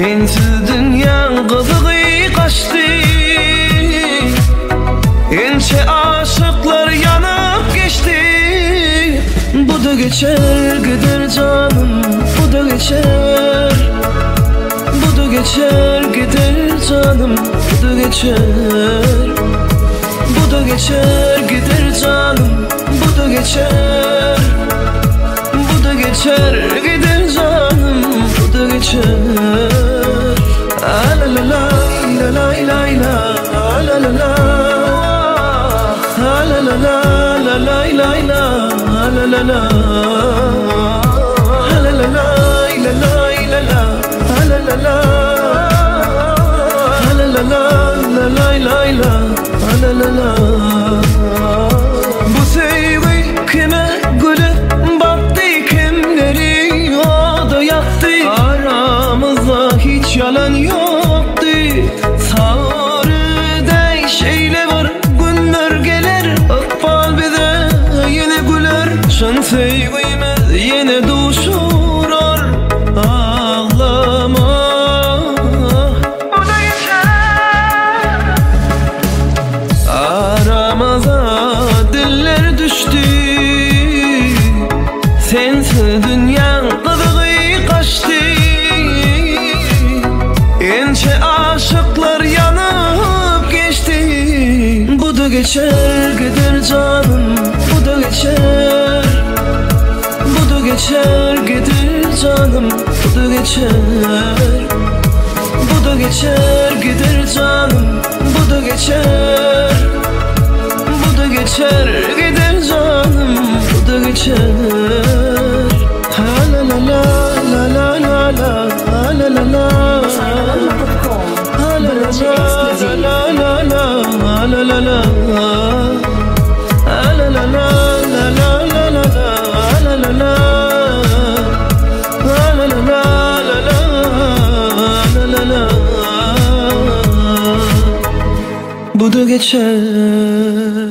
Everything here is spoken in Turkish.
Sensiz dünya kızığı kaçtı. Ençe aşıklar yanıp geçti. Bu da geçer gider canım, bu da geçer. Bu da geçer gider canım, bu da geçer. Bu da geçer gider canım, bu da geçer. Bu da geçer gider canım, bu da geçer. La la la la la la la la la la. La la la la la la la la la la. La la la la la la la la la. La la la la la la la la. Bu sevgi kime gülü battı, kimleri o da yaktı. Aramızda hiç yalan yoktu. Sarıda şeyle var, günler gelir, akbal bize yine güler. Şan sevgimiz yine duşurur. Ağlama. Diller düştü. Sensiz dünya kızığı kaçtı. Ençe aşıklar yanıp geçti. Bu da geçer gider canım, bu da geçer. Bu da geçer gider canım, bu da geçer. Bu da geçer gider canım, bu da geçer. Bu da geçer gider canım, bu da geçer. Ha la la la la la la la la la la. Ha la la la la la la la la la. Ha la la la la la la la la la la. Ha la la la la la la la. Bu da geçer.